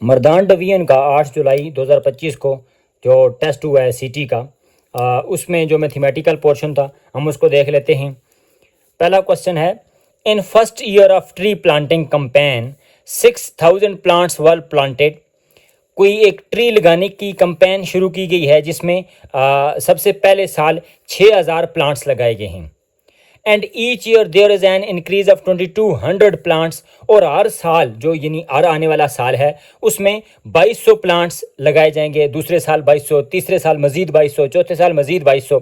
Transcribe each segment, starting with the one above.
Mardan division का 8 जुलाई 2025 को जो टेस्ट हुआ है सिटी का, उसमें जो मैथमेटिकल पोर्शन था हम उसको देख लेते हैं। पहला क्वेश्चन है, in first year of tree planting campaign 6000 plants were planted. कोई एक ट्री लगाने की कंपेन शुरू की गई है जिसमें सबसे पहले साल 6000 प्लांट्स लगाए गए हैं। And each year there is an increase of 2200 plants, और हर साल जो यानी हर आने वाला साल है उसमें 2200 प्लांट्स लगाए जाएंगे। दूसरे साल 2200, तीसरे साल मजीद 2200, चौथे साल मजीद 2200।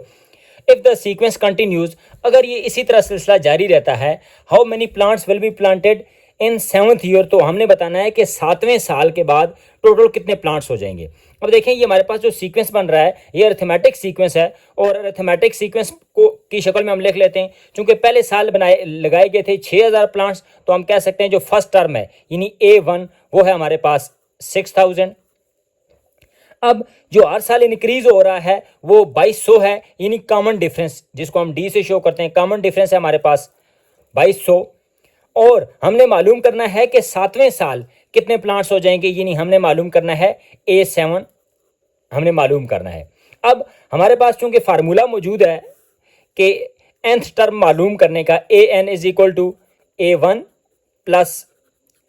इफ द सीक्वेंस कंटिन्यूज, अगर ये इसी तरह सिलसिला जारी रहता है, how many plants will be planted in 7th year, तो हमने बताना है कि 7वें साल के बाद टोटल कितने प्लांट्स हो जाएंगे। अब देखें ये हमारे पास जो सीक्वेंस बन रहा है ये अरिथमेटिक सीक्वेंस है, और अरिथमेटिक सीक्वेंस को की शक्ल में हम लिख लेते हैं। चूंकि पहले साल लगाए गए थे 6000 प्लांट्स, तो हम कह सकते हैं जो फर्स्ट टर्म है यानी A1 वो है हमारे पास 6000। अब जो हर साल इंक्रीज हो रहा है वो 2200 है, यानी कॉमन डिफरेंस जिसको हम डी से शो करते हैं, कॉमन डिफरेंस है हमारे पास 2200। और हमने मालूम करना है कि 7वें साल कितने प्लांट्स हो जाएंगे, यानी हमने मालूम करना है A7 हमने मालूम करना है। अब हमारे पास चूंकि फार्मूला मौजूद है कि nth टर्म मालूम करने का AN is equal to A1 plus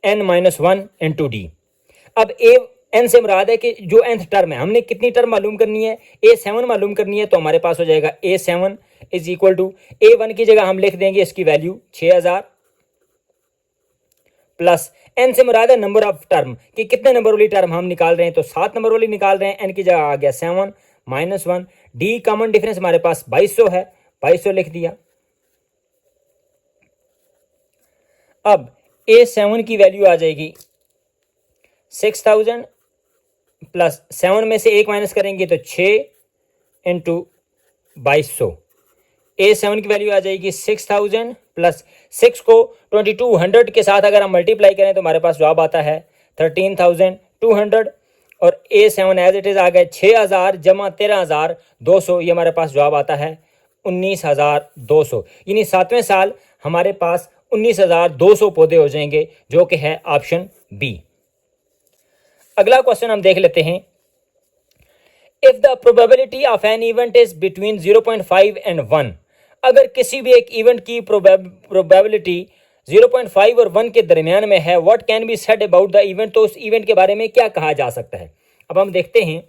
N-1 into D. अब एन से मुराद है कि जो nth टर्म है हमने कितनी टर्म मालूम करनी है, A7 मालूम करनी है, तो हमारे पास हो जाएगा A7 is equal to A1 की जगह हम लिख देंगे इसकी वैल्यू 6000 प्लस n से मुराद है नंबर ऑफ टर्म कि कितने नंबर वाली टर्म हम निकाल रहे हैं, तो 7 नंबर वाली निकाल रहे हैं, n की जगह आ गया 7 माइनस 1। डी कॉमन डिफरेंस हमारे पास 2200 है, 2200 लिख दिया। अब A7 की वैल्यू आ जाएगी 6000 प्लस 7 में से 1 माइनस करेंगे तो 6 इंटू 2200। A7 की वैल्यू आ जाएगी 6000 प्लस 6 को 2200 के साथ अगर हम मल्टीप्लाई करें तो हमारे पास जवाब आता है 13200। और A7 एज इट इज आ गए 6000 जमा 13200, ये हमारे पास जवाब आता है 19200, यानी 7वें साल हमारे पास 19200 पौधे हो जाएंगे, जो कि है ऑप्शन बी। अगला क्वेश्चन हम देख लेते हैं, if the probability of an event is between 0.5 and 1, अगर किसी भी एक इवेंट की प्रोबेबिलिटी 0.5 और 1 के दरमियान में है, what can be said about the event, तो उस इवेंट के बारे में क्या कहा जा सकता है। अब हम देखते हैं,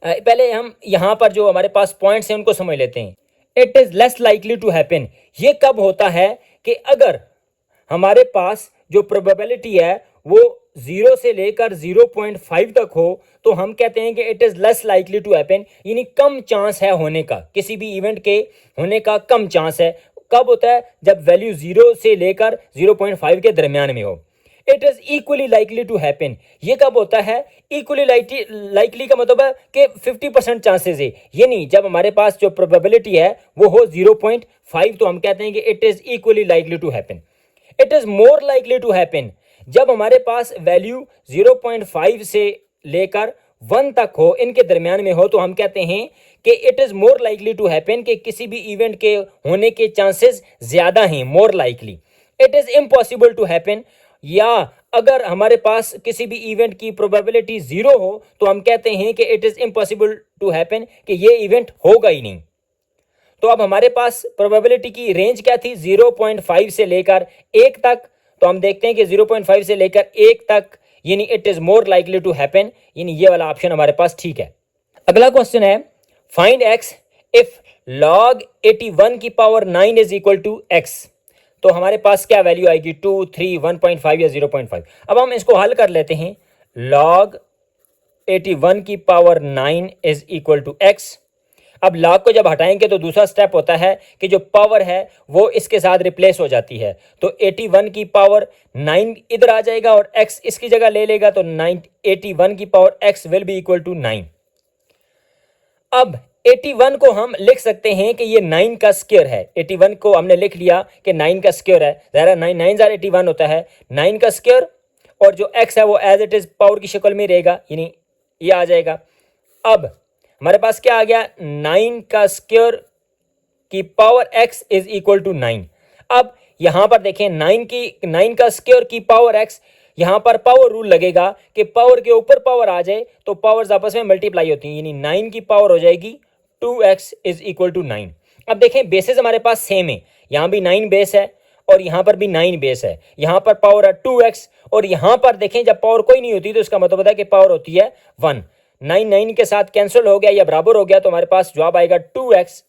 पहले हम यहां पर जो हमारे पास पॉइंट्स हैं उनको समझ लेते हैं। It is less likely to happen, ये कब होता है कि अगर हमारे पास जो प्रोबेबिलिटी है वो 0 से लेकर 0.5 तक हो, तो हम कहते हैं कि it is less likely to happen, यानी कम चांस है होने का, किसी भी इवेंट के होने का कम चांस है। कब होता है, जब वैल्यू 0 से लेकर 0.5 के दरमियान में हो। It is equally likely to happen, ये कब होता है, इक्वली लाइकली का मतलब है कि 50% चांसेस है, यानी जब हमारे पास जो प्रोबेबिलिटी है वो हो 0.5, तो हम कहते हैं कि it is equally likely to happen. It is more likely to happen, जब हमारे पास वैल्यू 0.5 से लेकर 1 तक हो, इनके दरमियान में हो, तो हम कहते हैं कि it is more likely to happen, कि किसी भी इवेंट के होने के चांसेस ज्यादा हैं, more likely. It is impossible to happen, या अगर हमारे पास किसी भी इवेंट की प्रोबेबिलिटी 0 हो तो हम कहते हैं कि it is impossible to happen, कि ये इवेंट होगा ही नहीं। तो अब हमारे पास प्रोबेबिलिटी की रेंज क्या थी, 0.5 से लेकर 1 तक, तो हम देखते हैं कि 0.5 से लेकर 1 तक, यानी it is more likely to happen, यानी ये वाला ऑप्शन हमारे पास ठीक है। अगला क्वेश्चन है, फाइंड x इफ log 81 की power 9 is equal to x, तो हमारे पास क्या वैल्यू आएगी, 2, 3, 1.5 या 0.5। अब हम इसको हल कर लेते हैं। log 81 की power 9 is equal to x। अब log को जब हटाएंगे तो दूसरा स्टेप होता है कि जो पावर है वो इसके साथ रिप्लेस हो जाती है, तो 81 की पावर 9 इधर आ जाएगा और x इसकी जगह ले लेगा, तो 81 की power x will be equal to 9। अब 81 को हम लिख सकते हैं कि ये 9 का स्क्वायर है। 81 को हमने लिख लिया कि 9 का स्क्वायर है, ज़रा 9 9 81 होता है, 9 का स्क्वायर, और जो x है वो एज इट इज पावर की शक्ल में रहेगा, यानी ये आ जाएगा। अब हमारे पास क्या आ गया, 9 का स्क्वायर की power x is equal to 9। अब यहां पर देखें 9 का स्क्वायर की पावर x यहाँ पर पावर रूल लगेगा कि पावर के ऊपर पावर आ जाए तो पावर्स आपस में मल्टीप्लाई होती हैं, यानी 9 की पावर हो जाएगी 2x इज इक्वल टू 9। अब देखें बेसेस हमारे पास सेम है, यहाँ भी 9 बेस है और यहाँ पर भी 9 बेस है, यहाँ पर पावर है 2x और यहाँ पर देखें जब पावर कोई नहीं होती तो इसका मतलब होता है कि पावर होती है 1। 9 9 के साथ कैंसिल हो गया या बराबर हो गया तो हमारे पास जवाब आएगा 2x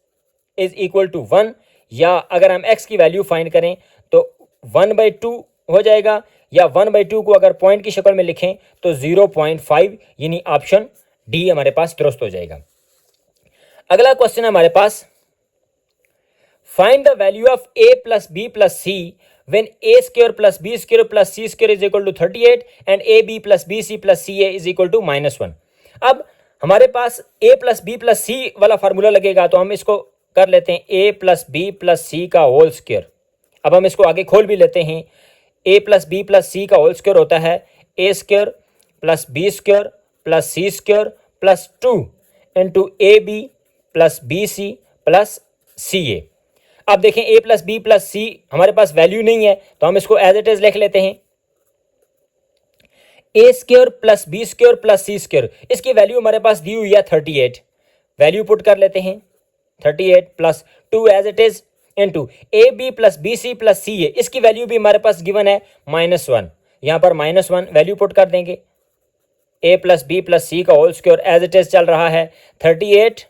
इज इक्वल टू 1, या अगर हम x की वैल्यू फाइंड करें तो 1/2 हो जाएगा, या 1/2 को अगर पॉइंट की शक्ल में लिखें तो 0.5, यानी ऑप्शन डी हमारे पास दुरुस्त हो जाएगा। अगला क्वेश्चन है हमारे पास, find the value of a plus b plus c when a square plus b square plus c square is equal to 38 and ab plus bc plus ca is equal to -1। अब हमारे पास a plus b plus c वाला formula लगेगा तो हम इसको कर लेते हैं a plus b plus c का होल स्क्वायर। अब हम इसको आगे खोल भी लेते हैं, a plus b plus c का होल स्क्वायर होता है a square plus b square plus c square plus 2 into A B plus B C plus C A. अब देखें a प्लस बी प्लस सी हमारे पास वैल्यू नहीं है तो हम इसको एज इट इज लिख लेते हैं, A square plus B square plus C square, इसकी वैल्यू हमारे पास दी हुई है 38, वैल्यू पुट कर लेते हैं 38 plus 2 as it is into A B plus B C plus C A, इसकी वैल्यू भी हमारे पास गिवन है -1, यहाँ पर -1 वैल्यू पुट कर देंगे, a plus B plus C का whole square as it is चल रहा है 38,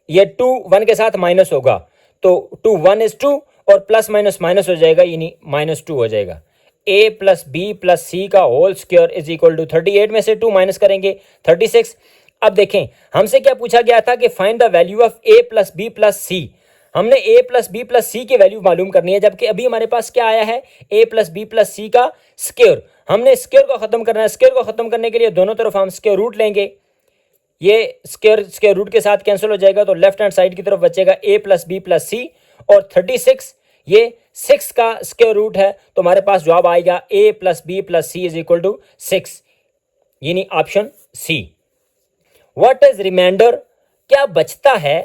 ये 2 1 के साथ माइनस होगा तो 2 1 इज 2 और प्लस माइनस माइनस हो जाएगा यानी -2 हो जाएगा। a plus B plus C का whole square is equal to 38 में से 2 माइनस करेंगे 36। अब देखें हमसे क्या पूछा गया था कि find the value of a plus B plus C, हमने a plus B plus C की वैल्यू मालूम करनी है, जबकि अभी हमारे पास क्या आया है a plus B plus C का स्क्वायर, हमने स्क्वायर को खत्म करना है। स्क्वायर को खत्म करने के लिए दोनों तरफ हम स्क्वायर रूट लेंगे, ये स्क्वायर रूट के साथ कैंसिल हो जाएगा तो लेफ्ट हैंड साइड की तरफ बचेगा a प्लस बी प्लस सी और 36, ये 6 का स्क्वायर रूट है तो हमारे पास जवाब आएगा a plus B plus C is equal to 6, यानी option C. What is remainder, क्या बचता है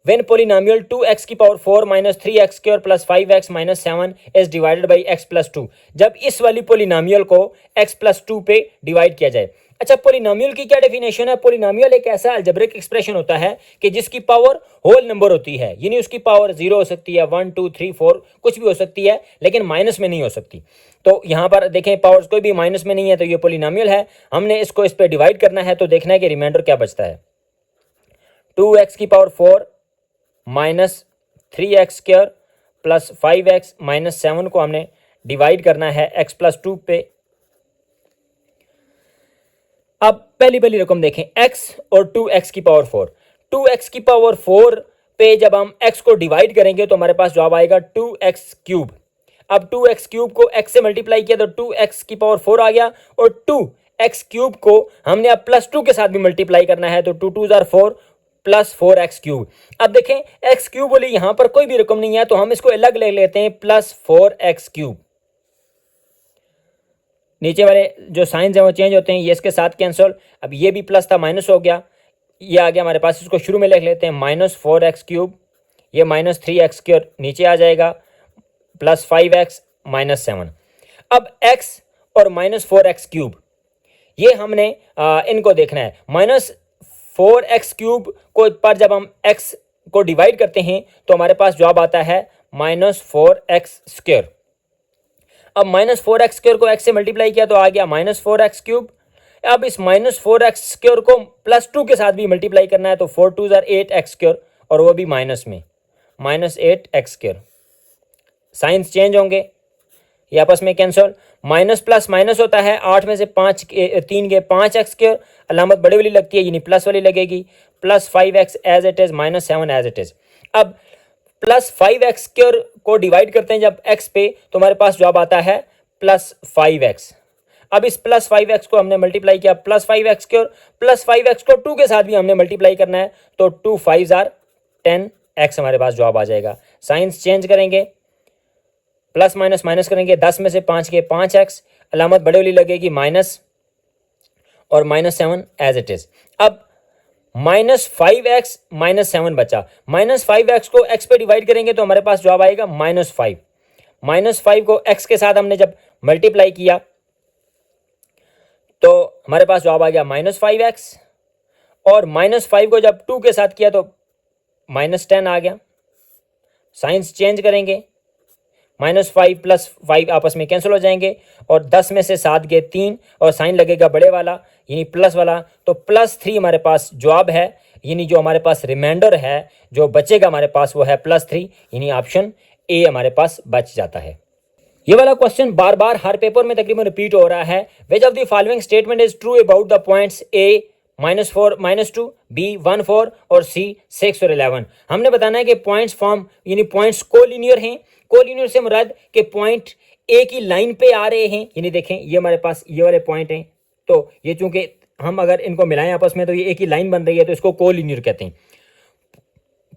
when polynomial 2x की power 4 minus 3x square plus 5x minus 7 is divided by x plus 2, जब इस वाली पोलिनोमियल को x प्लस 2 पे डिवाइड किया जाए। अच्छा, पोलिनोमियल की क्या डेफिनेशन है? पोलिनोमियल एक ऐसा अलजेब्रिक एक्सप्रेशन होता है कि जिसकी पावर होल नंबर होती है, यानी उसकी पावर 0 हो सकती है, 1 2 3 4 कुछ भी हो सकती है, लेकिन माइनस में नहीं हो सकती। तो यहाँ पर देखें पावर्स कोई भी माइनस में नहीं है तो ये पोलिनोमियल है, हमने इसको इस पर डिवाइड करना है तो देखना है कि रिमाइंडर क्या बचता है। 2x की power 4 minus 3x square plus 5x minus 7 को हमने डिवाइड करना है x प्लस 2 पे। अब पहली रकम देखें x और 2x की पावर 4, 2x की पावर 4 पे जब हम x को डिवाइड करेंगे तो हमारे पास जवाब आएगा 2x क्यूब। अब 2x क्यूब को x से मल्टीप्लाई किया तो 2x की पावर 4 आ गया और 2x क्यूब को हमने अब प्लस 2 के साथ भी मल्टीप्लाई करना है तो 2 2 जार 4 प्लस 4x क्यूब। अब देखें x क्यूब बोली यहां पर कोई भी रकम नहीं है तो हम इसको अलग ले लेते हैं प्लस 4x क्यूब। नीचे वाले जो साइंस हैं वो चेंज होते हैं, ये इसके साथ कैंसिल, अब ये भी प्लस था माइनस हो गया, ये आ गया हमारे पास, इसको शुरू में लिख लेते हैं माइनस 4x क्यूब, ये माइनस 3x स्क्वायर नीचे आ जाएगा प्लस 5x माइनस 7। अब x और माइनस 4x क्यूब ये हमने इनको देखना है। माइनस 4x क्यूब को पर जब हम x को डिवाइड करते हैं तो हमारे पास जवाब आता है माइनस 4x स्क्वायर। अब माइनस 4x स्क्वायर को x से मल्टीप्लाई किया तो आ गया माइनस 4x क्यूब। अब इस माइनस 4x स्क्वायर को प्लस 2 के साथ भी मल्टीप्लाई करना है तो 4 2 जार 8x स्क्वायर और वो भी माइनस में minus 8x square. Science change होंगे, ये आपस में कैंसिल, माइनस प्लस माइनस होता है, 8 में से 3 के 5x स्क्वायर, अलामत बड़ी वाली लगती है यानी प्लस वाली लगेगी, plus 5x as it is minus 7 as it is. अब प्लस 5x स्क्वायर को डिवाइड करते हैं जब x पे तो हमारे पास जवाब आता है प्लस 5x। अब इस प्लस 5x को हमने मल्टीप्लाई किया plus 5x square, plus 5x को 2 के साथ भी हमने मल्टीप्लाई करना है तो 2 5 जार 10x हमारे पास जवाब आ जाएगा। साइंस चेंज करेंगे, प्लस माइनस माइनस करेंगे, 10 में से 5 के 5x, अलामत बड़े वाली लगेगी माइनस और माइनस 7 एज इट इज। अब माइनस 5x माइनस 7 बचा, माइनस 5x को x पे डिवाइड करेंगे तो हमारे पास जवाब आएगा माइनस 5। माइनस 5 को x के साथ हमने जब मल्टीप्लाई किया हमारे पास जवाब आ गया -5x, और -5 को जब 2 के साथ किया तो -10 आ गया। साइंस चेंज करेंगे, -5 + 5 आपस में कैंसिल हो जाएंगे, और 10 में से 7 गए 3, और साइन लगेगा बड़े वाला यानी प्लस वाला, तो +3 हमारे पास जवाब है, यानी जो हमारे पास रिमाइंडर है जो बचेगा हमारे पास वो है +3, यानी ऑप्शन ए हमारे पास बच जाता है। ये वाला क्वेश्चन बार बार हर पेपर में तकरीबन रिपीट हो रहा है। Which of the following statement is true about the points A -4 -2, B 1 4 और सी 6 और 11। हमने बताना है कि पॉइंट्स फॉर्म यानी पॉइंट्स कोलिनियर हैं। कोलिनियर से मुराद के पॉइंट ए की लाइन पे आ रहे हैं, यानी देखें ये हमारे पास ये वाले पॉइंट हैं, तो ये चूंकि हम अगर इनको मिलाएं आपस में तो ये एक ही लाइन बन रही है, तो इसको कोलिनियर कहते हैं।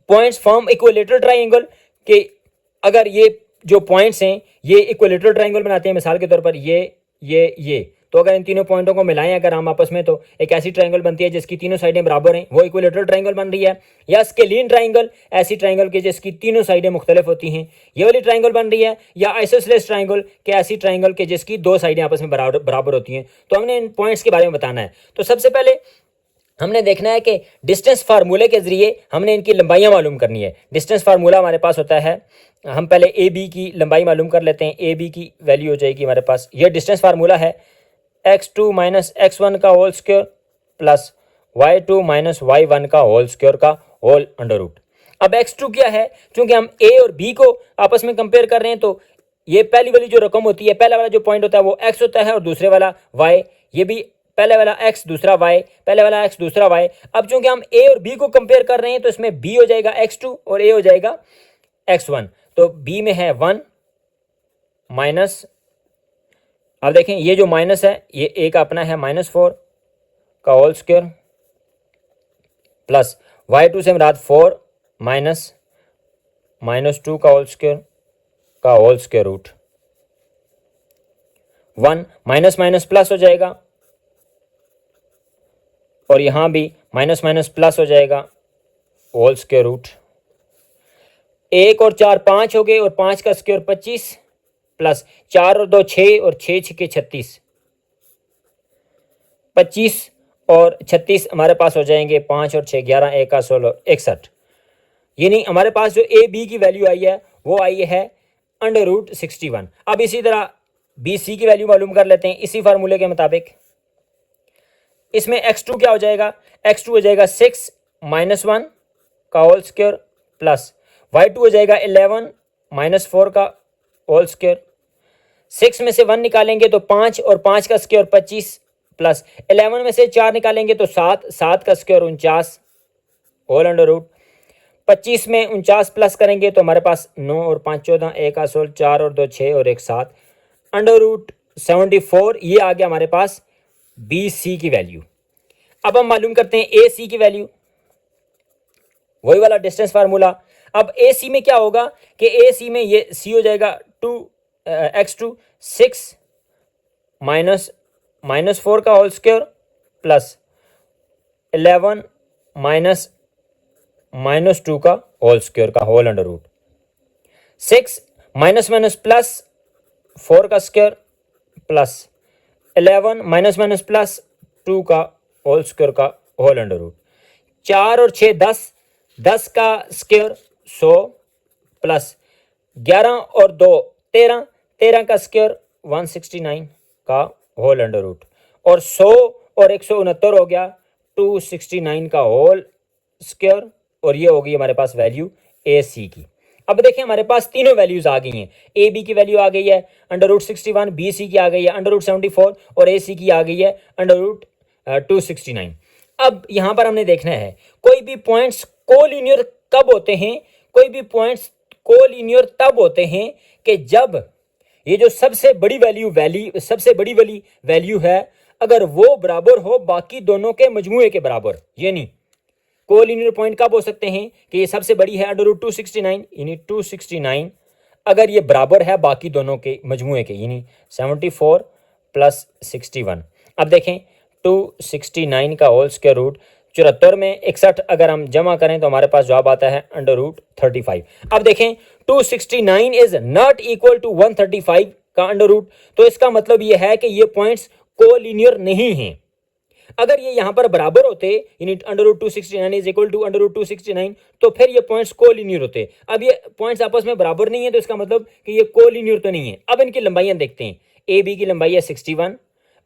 पॉइंट्स फॉर्म इक्विलेटरल ट्राइंगल, के अगर ये जो पॉइंट्स हैं ये इक्विलेटरल ट्राइंगल बनाते हैं, मिसाल के तौर पर ये तो अगर इन तीनों पॉइंटों को मिलाएं अगर हम आपस में तो एक ऐसी ट्राइंगल बनती है जिसकी तीनों साइडें बराबर हैं, वो इक्विलेटरल ट्राइंगल बन रही है। या स्केलीन ट्राइंगल, ऐसी ट्राइंगल की जिसकी तीनों साइडें मुख्तलिफ होती हैं, ये वाली ट्राइंगल बन रही है। या आइसोसेलेस ट्राइंगल के ऐसी ट्राइंगल के जिसकी दो साइडें आपस में बराबर होती हैं। तो हमने इन पॉइंट्स के बारे में बताना है। तो सबसे पहले हमने देखना है कि डिस्टेंस फार्मूले के जरिए हमने इनकी लंबाइयां मालूम करनी है। डिस्टेंस फार्मूला हमारे पास होता है, हम पहले ए बी की लंबाई मालूम कर लेते हैं। ए बी की वैल्यू हो जाएगी हमारे पास, ये डिस्टेंस फार्मूला है x2 - x1 का whole square plus y2 - y1 का होल स्क्वायर का होल अंडर रूट। अब x2 क्या है, चूंकि हम a और b को आपस में कंपेयर कर रहे हैं तो ये पहली वाली जो रकम होती है, पहला वाला जो पॉइंट होता है वो x होता है और दूसरे वाला y, ये भी पहले वाला x दूसरा y, पहले वाला x दूसरा y। अब चूंकि हम a और b को कंपेयर कर रहे हैं तो इसमें b हो जाएगा x2 और a हो जाएगा x1, तो b में है 1 माइनस, अब देखें ये जो माइनस है ये a का अपना है -4 का होल स्क्वायर प्लस y2 से मुराद 4 माइनस -2 का whole square root 1 minus minus plus हो जाएगा, और यहां भी माइनस माइनस प्लस हो जाएगा होल स्क्वायर रूट। 1 और 4 5 हो गए, और 5 का स्क्वायर 25 प्लस 4 और 2 6 और 6 6 36, 25 और 36 हमारे पास हो जाएंगे 5 और 6 11, 1 का 16 61। यानी हमारे पास जो ए बी की वैल्यू आई है वो आई है √61। अब इसी तरह बी सी की वैल्यू मालूम कर लेते हैं इसी फार्मूले के मुताबिक। इसमें x2 क्या हो जाएगा, x2 हो जाएगा 6 -1 का होल स्क्वायर प्लस y2 हो जाएगा 11 -4 का होल स्क्वायर। 6 में से 1 निकालेंगे तो 5 और 5 का स्क्वायर 25 प्लस 11 में से 4 निकालेंगे तो 7, 7 का स्क्वायर 49 होल अंडर रूट। 25 में 49 प्लस करेंगे तो हमारे पास 9 और 5 14, 1 का 16, 4 और 2 6 और 1 7 अंडर रूट 74। ये आ गया हमारे पास बी सी की वैल्यू। अब हम मालूम करते हैं ए सी की वैल्यू, वही वाला डिस्टेंस फार्मूला। अब ए सी में क्या होगा कि ए सी में ये सी हो जाएगा x2 6 -4 का होल स्क्वायर प्लस 11 -2 का होल स्क्वायर का whole under root. 6 minus minus plus 4 का square plus 11 minus minus plus 2 का होल स्क्वायर का होल अंडर रूट। 4 और 6 10, 10 का स्क्वायर 100 प्लस 11 और 2 13, 13 का स्क्वायर 169 का होल अंडर रूट, और 100 और 169 हो गया 269 का होल स्क्वायर, और ये होगी हमारे पास वैल्यू ए सी की। अब देखें हमारे पास तीनों वैल्यूज आ गई हैं। ए बी की वैल्यू आ गई है √61, बी सी की आ गई है √74 और ए सी की आ गई है √269। अब यहां पर हमने देखना है कोई भी पॉइंट्स कोलिनियर कब होते हैं, कोई भी पॉइंट्स कोलिनियर तब होते हैं कि जब ये जो सबसे बड़ी वाली वैल्यू है अगर वो बराबर हो बाकी दोनों के मजमूए के बराबर। यानी कोलिनियर पॉइंट कब हो सकते हैं कि ये सबसे बड़ी है √269, यानी 269 अगर ये बराबर है बाकी दोनों के मजमूए के, यानी 74 प्लस 61। अब देखें 269 का होल स्क्वायर रूट 74 में 61 अगर हम जमा करें तो हमारे पास जवाब आता है √35। अब देखें 269 इज नॉट इक्वल टू 135 का अंडर रूट, तो इसका मतलब ये है कि ये पॉइंट्स कोलिनियर नहीं हैं। अगर ये यहाँ पर बराबर होते यानी √269 इज इक्वल टू √269 तो फिर ये पॉइंट्स कोलिनियर होते। अब ये पॉइंट्स आपस में बराबर नहीं है तो इसका मतलब कि ये कोलिनियर तो नहीं है। अब इनकी लंबाइयां देखते हैं। ए बी की लंबाई है 61,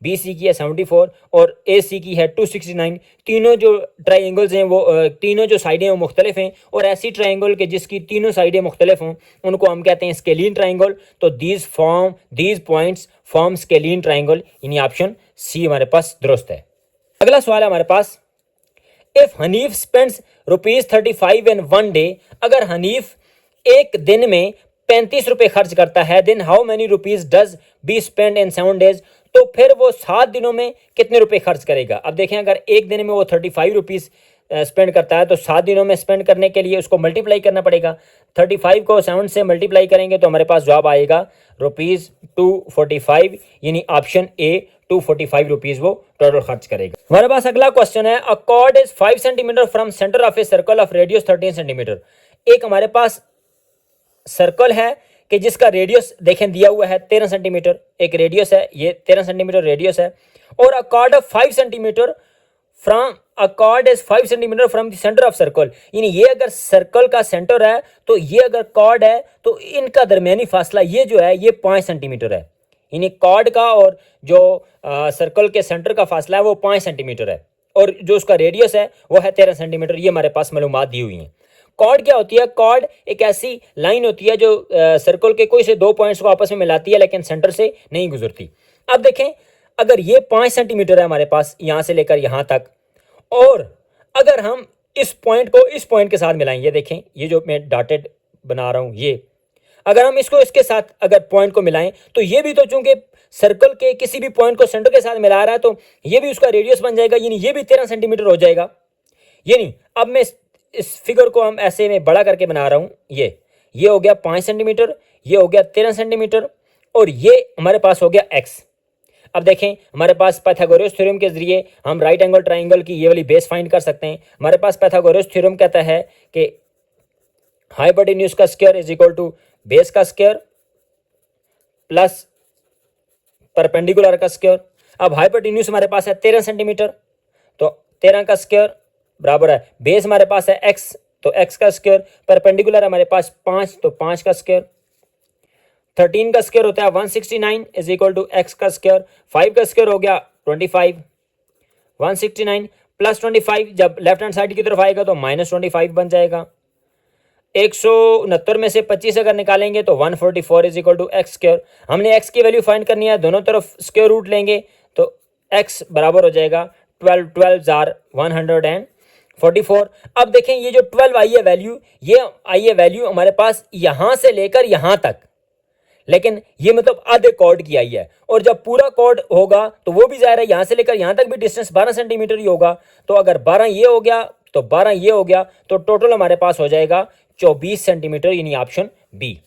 बी सी की है 74 और ए सी की है 269। तीनों जो ट्राइंगल्स हैं वो तीनों जो साइडें हैं वो मुख्तलिफ हैं और ऐसी ट्राइंगल के जिसकी तीनों साइडें मुख्तलिफ हों उनको हम कहते हैं स्केलीन ट्राइंगल। तो these points form scalene triangle, यानी ऑप्शन सी हमारे पास दुरुस्त है। अगला सवाल है हमारे पास, if Hanif spends ₹35 in one day, अगर हनीफ एक दिन में 35 रुपए खर्च करता है, then how many rupees does be spend in 7 days, तो फिर वो 7 दिनों में कितने रुपए खर्च करेगा। अब देखें अगर एक दिन में वो 35 रुपीज स्पेंड करता है तो 7 दिनों में स्पेंड करने के लिए उसको मल्टीप्लाई करना पड़ेगा। 35 को 7 से मल्टीप्लाई करेंगे तो हमारे पास जवाब आएगा ₹245, यानी ऑप्शन ए 245 रुपीज वो टोटल खर्च करेगा। हमारे पास अगला क्वेश्चन है, अ cord is 5 centimetre from centre of a circle of radius 13 centimetre. एक हमारे पास सर्कल है कि जिसका रेडियस देखें दिया हुआ है 13 सेंटीमीटर, एक रेडियस है, ये 13 सेंटीमीटर रेडियस है, और अ cord of 5 centimetre from a cord is 5 centimetre from the centre of circle, यानी ये अगर सर्कल का सेंटर है तो ये अगर कॉर्ड है तो इनका दरमियानी फासला ये जो है ये 5 सेंटीमीटर है, यानी कॉर्ड का और जो सर्कल के सेंटर का फासला है वो 5 सेंटीमीटर है और जो उसका रेडियस है वो है 13 सेंटीमीटर। ये हमारे पास मालूमात दी हुई हैं। कॉर्ड क्या होती है? कॉर्ड एक ऐसी लाइन होती है जो सर्कल के कोई से दो पॉइंट्स को आपस में मिलाती है लेकिन सेंटर से नहीं गुजरती। अब देखें अगर ये 5 सेंटीमीटर है हमारे पास यहां से लेकर यहां तक, और अगर हम इस पॉइंट को इस पॉइंट के साथ मिलाएंगे, देखें ये जो मैं डॉटेड बना रहा हूं, ये अगर हम इसको इसके साथ अगर पॉइंट को मिलाएं तो ये भी तो चूंकि सर्कल के किसी भी पॉइंट को सेंटर के साथ मिला रहा है तो ये भी उसका रेडियस बन जाएगा, यानी ये भी 13 सेंटीमीटर हो जाएगा। यानी अब मैं इस फिगर को हम ऐसे में बड़ा करके बना रहा हूं, ये हो गया 5 सेंटीमीटर, ये हो गया 13 सेंटीमीटर और ये हमारे पास हो गया x। अब देखें हमारे पास पाइथागोरस थ्योरम के जरिए हम राइट एंगल ट्राइंगल की ये वाली बेस फाइंड कर सकते हैं। हमारे पास पाइथागोरस थ्योरम कहता है कि हाइपोटेन्यूज का square is equal to base का स्क्वायर प्लस परपेंडिकुलर का स्क्वायर। अब हाइपोटेन्यूज हमारे पास है 13 सेंटीमीटर तो 13 का स्क्वायर बराबर है बेस हमारे पास है x तो x का स्क्वायर, परपेंडिकुलर हमारे पास 5 तो 5 का स्क्वायर, 13 का स्क्वायर होता है 169 इज इक्वल टू x का स्क्वायर, 5 का स्क्वायर हो गया 25, 169 प्लस 25 जब लेफ्ट हैंड साइड की तरफ आएगा तो -25 बन जाएगा। 169 में से 25 अगर निकालेंगे तो 144 is equal to x square. हमने x की वैल्यू फाइंड करनी है, दोनों तरफ स्क्वायर रूट लेंगे तो x बराबर हो जाएगा 12 जार 144। अब देखें ये जो 12 आई है वैल्यू, ये आई है वैल्यू हमारे पास यहां से लेकर यहां तक, लेकिन ये मतलब आधे कॉर्ड की आई है, और जब पूरा कॉर्ड होगा तो वो भी ज़ाहिर है यहां से लेकर यहां तक भी डिस्टेंस 12 सेंटीमीटर ही होगा। तो अगर 12 ये हो गया तो 12 ये हो गया तो टोटल हमारे पास हो जाएगा 24 सेंटीमीटर, यानी ऑप्शन बी।